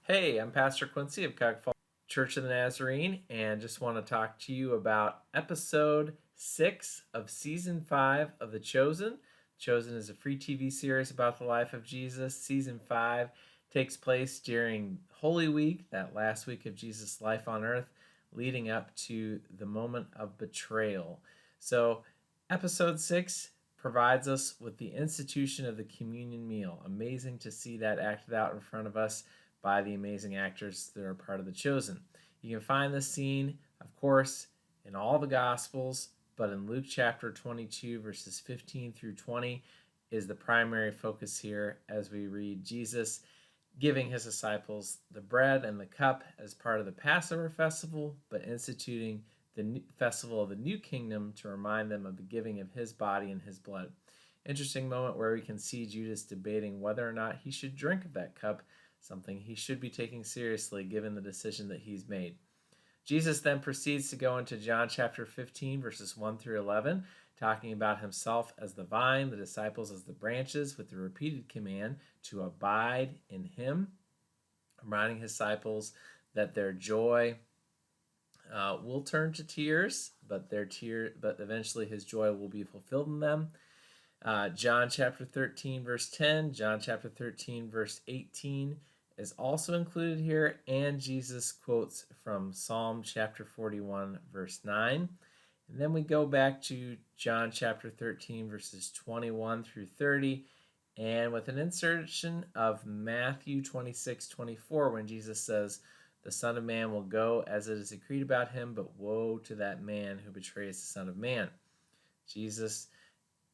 Hey, I'm Pastor Quincy of Cuyahoga Falls Church of the Nazarene, and just want to talk to you about episode 6 of season 5 of The Chosen. Chosen is a free TV series about the life of Jesus. Season 5 takes place during Holy Week, that last week of Jesus' life on earth, leading up to the moment of betrayal. So, episode 6 provides us with the institution of the communion meal. Amazing to see that acted out in front of us by the amazing actors that are part of The Chosen. You can find this scene, of course, in all the Gospels, but in Luke chapter 22, verses 15 through 20, is the primary focus here as we read Jesus giving his disciples the bread and the cup as part of the Passover festival, but instituting the festival of the New Kingdom to remind them of the giving of his body and his blood. Interesting moment where we can see Judas debating whether or not he should drink of that cup, something he should be taking seriously given the decision that he's made. Jesus then proceeds to go into John chapter 15, verses 1 through 11, talking about himself as the vine, the disciples as the branches, with the repeated command to abide in him, reminding his disciples that their joy will turn to tears, but eventually his joy will be fulfilled in them. John chapter 13, verse 10, John chapter 13, verse 18 is also included here, and Jesus quotes from Psalm chapter 41, verse 9. And then we go back to John chapter 13, verses 21 through 30, and with an insertion of Matthew 26:24, when Jesus says, "The Son of Man will go as it is decreed about him, but woe to that man who betrays the Son of Man." Jesus,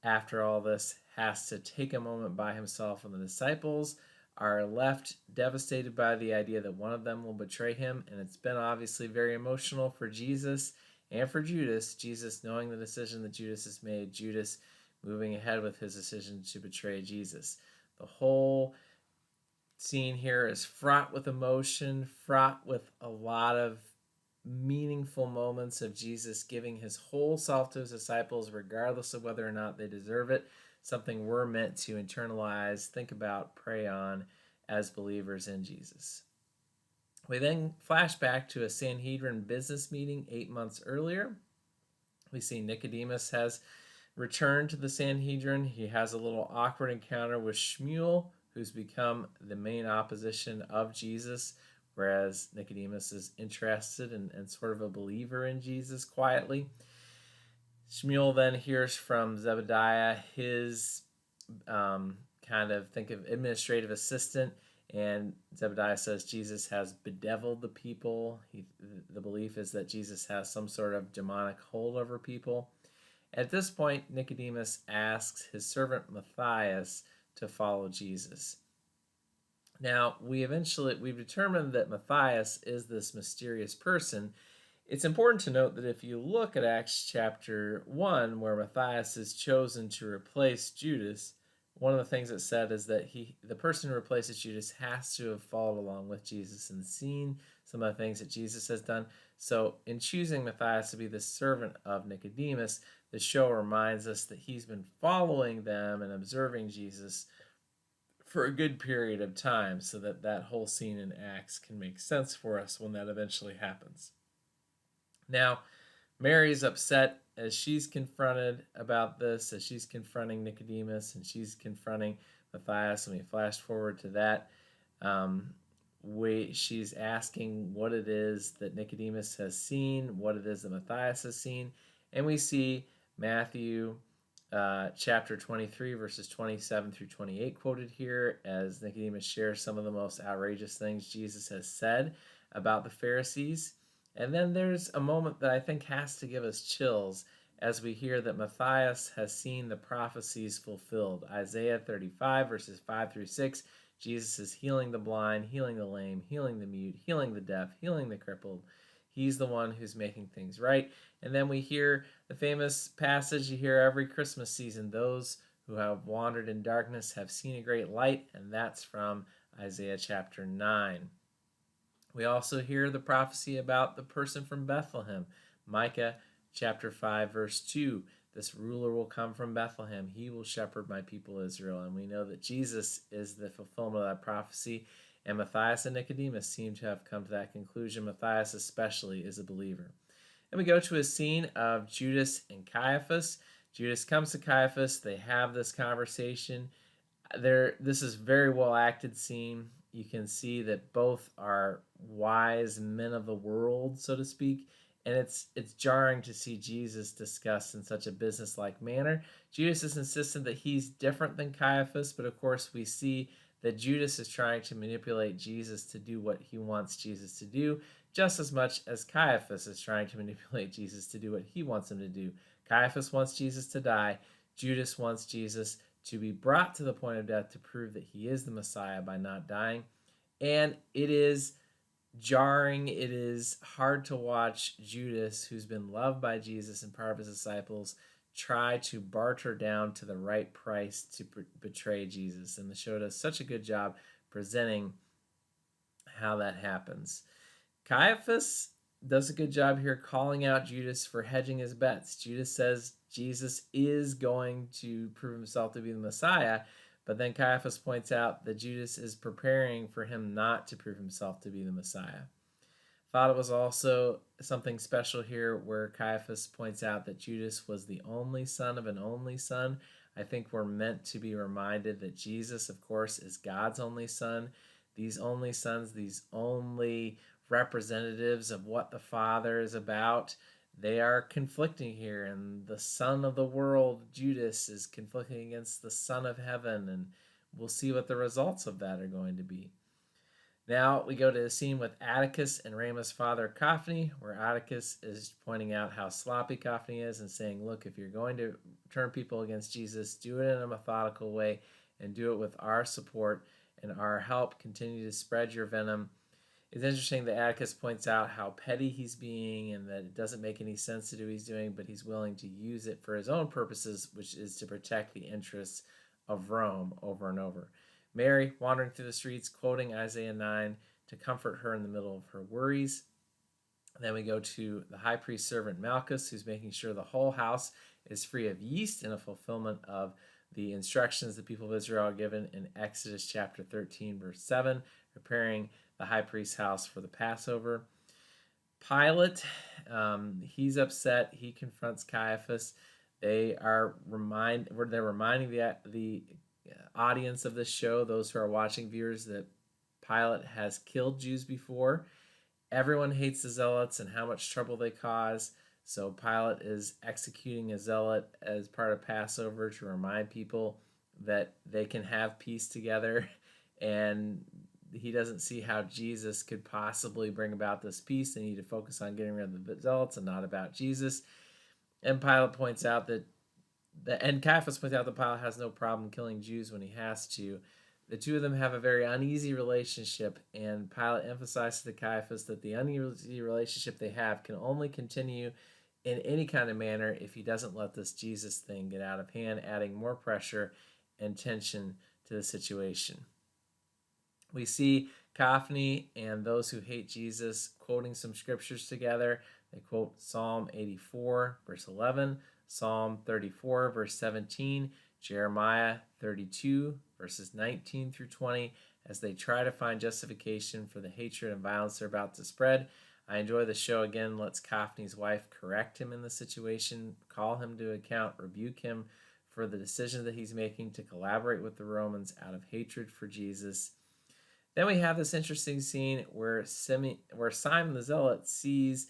after all this, has to take a moment by himself, and the disciples are left devastated by the idea that one of them will betray him. And it's been obviously very emotional for Jesus and for Judas. Jesus knowing the decision that Judas has made, Judas moving ahead with his decision to betray Jesus. The whole scene here is fraught with emotion, fraught with a lot of meaningful moments of Jesus giving his whole self to his disciples, regardless of whether or not they deserve it. Something we're meant to internalize, think about, pray on as believers in Jesus. We then flash back to a Sanhedrin business meeting 8 months earlier. We see Nicodemus has returned to the Sanhedrin. He has a little awkward encounter with Shmuel, who's become the main opposition of Jesus, whereas Nicodemus is interested and sort of a believer in Jesus quietly. Shmuel then hears from Zebediah, his kind of think of administrative assistant, and Zebediah says Jesus has bedeviled the people. The belief is that Jesus has some sort of demonic hold over people. At this point, Nicodemus asks his servant Matthias to follow Jesus. Now, we've determined that Matthias is this mysterious person. It's important to note that if you look at Acts chapter 1, where Matthias is chosen to replace Judas, one of the things it said is that the person who replaces Judas has to have followed along with Jesus and seen some of the things that Jesus has done. So in choosing Matthias to be the servant of Nicodemus, the show reminds us that he's been following them and observing Jesus for a good period of time, so that whole scene in Acts can make sense for us when that eventually happens. Now, Mary's upset as she's confronted about this, as she's confronting Nicodemus and she's confronting Matthias, and we flash forward to that. She's asking what it is that Nicodemus has seen, what it is that Matthias has seen, and we see Matthew chapter 23, verses 27 through 28 quoted here as Nicodemus shares some of the most outrageous things Jesus has said about the Pharisees. And then there's a moment that I think has to give us chills as we hear that Matthias has seen the prophecies fulfilled. Isaiah 35, verses 5 through 6, Jesus is healing the blind, healing the lame, healing the mute, healing the deaf, healing the crippled. He's the one who's making things right. And then we hear the famous passage you hear every Christmas season: those who have wandered in darkness have seen a great light, and that's from Isaiah chapter 9. We also hear the prophecy about the person from Bethlehem. Micah chapter 5, verse 2. This ruler will come from Bethlehem. He will shepherd my people Israel. And we know that Jesus is the fulfillment of that prophecy. And Matthias and Nicodemus seem to have come to that conclusion. Matthias especially is a believer. And we go to a scene of Judas and Caiaphas. Judas comes to Caiaphas. They have this conversation. This is very well acted scene. You can see that both are wise men of the world, so to speak, and it's jarring to see Jesus discussed in such a businesslike manner. Judas is insistent that he's different than Caiaphas, but of course we see that Judas is trying to manipulate Jesus to do what he wants Jesus to do, just as much as Caiaphas is trying to manipulate Jesus to do what he wants him to do. Caiaphas wants Jesus to die. Judas wants Jesus to be brought to the point of death to prove that he is the Messiah by not dying. And it is jarring. It is hard to watch Judas, who's been loved by Jesus and part of his disciples, try to barter down to the right price to betray Jesus. And the show does such a good job presenting how that happens. Caiaphas does a good job here calling out Judas for hedging his bets. Judas says Jesus is going to prove himself to be the Messiah, but then Caiaphas points out that Judas is preparing for him not to prove himself to be the Messiah. Thought it was also something special here where Caiaphas points out that Judas was the only son of an only son. I think we're meant to be reminded that Jesus, of course, is God's only son. These only sons, these only representatives of what the Father is about, they are conflicting here, and the son of the world, Judas, is conflicting against the son of heaven, and we'll see what the results of that are going to be. Now we go to the scene with Atticus and Rama's father, Cophny, where Atticus is pointing out how sloppy Cophny is and saying, look, if you're going to turn people against Jesus, do it in a methodical way and do it with our support and our help. Continue to spread your venom. It's interesting that Atticus points out how petty he's being and that it doesn't make any sense to do what he's doing, but he's willing to use it for his own purposes, which is to protect the interests of Rome over and over. Mary wandering through the streets, quoting Isaiah 9 to comfort her in the middle of her worries. Then we go to the high priest's servant Malchus, who's making sure the whole house is free of yeast in a fulfillment of the instructions the people of Israel are given in Exodus chapter 13, verse 7, preparing the high priest's house for the Passover. Pilate, he's upset. He confronts Caiaphas. They're reminding the audience of this show, those who are watching, viewers, that Pilate has killed Jews before. Everyone hates the zealots and how much trouble they cause. So Pilate is executing a zealot as part of Passover to remind people that they can have peace together. And he doesn't see how Jesus could possibly bring about this peace. They need to focus on getting rid of the zealots and not about Jesus. And Pilate points out and Caiaphas points out that Pilate has no problem killing Jews when he has to. The two of them have a very uneasy relationship, and Pilate emphasizes to Caiaphas that the uneasy relationship they have can only continue in any kind of manner if he doesn't let this Jesus thing get out of hand, adding more pressure and tension to the situation. We see Cophny and those who hate Jesus quoting some scriptures together. They quote Psalm 84, verse 11, Psalm 34, verse 17, Jeremiah 32, verses 19 through 20, as they try to find justification for the hatred and violence they're about to spread. I enjoy the show again, lets Cophny's wife correct him in the situation, call him to account, rebuke him for the decision that he's making to collaborate with the Romans out of hatred for Jesus. Then we have this interesting scene where Simon the Zealot sees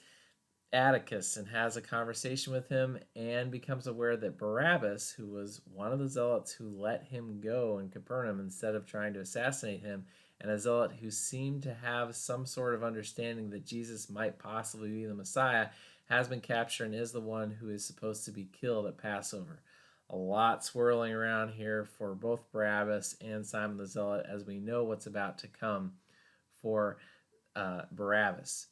Atticus and has a conversation with him and becomes aware that Barabbas, who was one of the zealots who let him go in Capernaum instead of trying to assassinate him, and a zealot who seemed to have some sort of understanding that Jesus might possibly be the Messiah, has been captured and is the one who is supposed to be killed at Passover. A lot swirling around here for both Barabbas and Simon the Zealot, as we know what's about to come for Barabbas.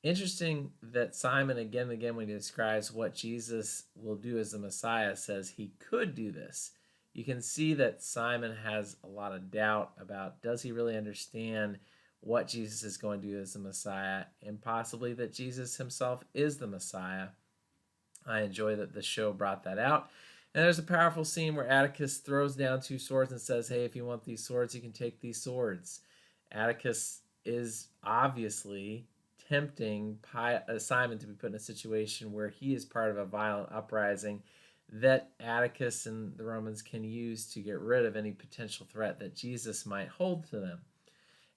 Interesting that Simon, again and again, when he describes what Jesus will do as the Messiah, says he could do this. You can see that Simon has a lot of doubt about, does he really understand what Jesus is going to do as the Messiah, and possibly that Jesus himself is the Messiah. I enjoy that the show brought that out. And there's a powerful scene where Atticus throws down two swords and says, hey, if you want these swords, you can take these swords. Atticus is obviously tempting Simon to be put in a situation where he is part of a violent uprising that Atticus and the Romans can use to get rid of any potential threat that Jesus might hold to them.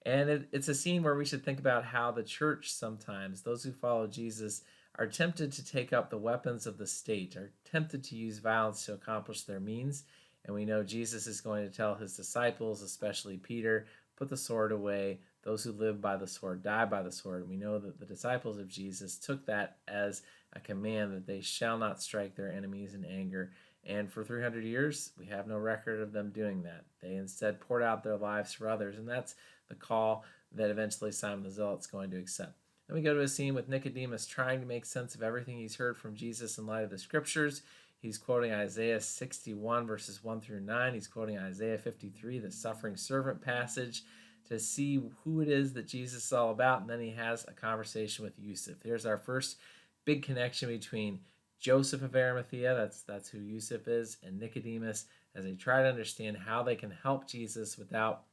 And it's a scene where we should think about how the church sometimes, those who follow Jesus, are tempted to take up the weapons of the state, are tempted to use violence to accomplish their means. And we know Jesus is going to tell his disciples, especially Peter, put the sword away. Those who live by the sword die by the sword. And we know that the disciples of Jesus took that as a command that they shall not strike their enemies in anger. And for 300 years, we have no record of them doing that. They instead poured out their lives for others. And that's the call that eventually Simon the Zealot's going to accept. Then we go to a scene with Nicodemus trying to make sense of everything he's heard from Jesus in light of the scriptures. He's quoting Isaiah 61, verses 1 through 9. He's quoting Isaiah 53, the suffering servant passage, to see who it is that Jesus is all about. And then he has a conversation with Yusuf. Here's our first big connection between Joseph of Arimathea, that's who Yusuf is, and Nicodemus, as they try to understand how they can help Jesus without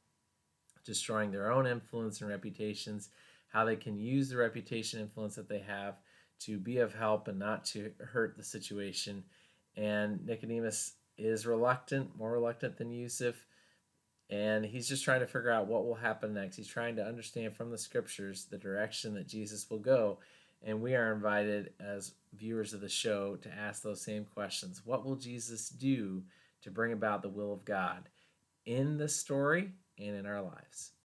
destroying their own influence and reputations, how they can use the reputation influence that they have to be of help and not to hurt the situation. And Nicodemus is reluctant, more reluctant than Yusuf, and he's just trying to figure out what will happen next. He's trying to understand from the scriptures the direction that Jesus will go. And we are invited as viewers of the show to ask those same questions. What will Jesus do to bring about the will of God in the story and in our lives?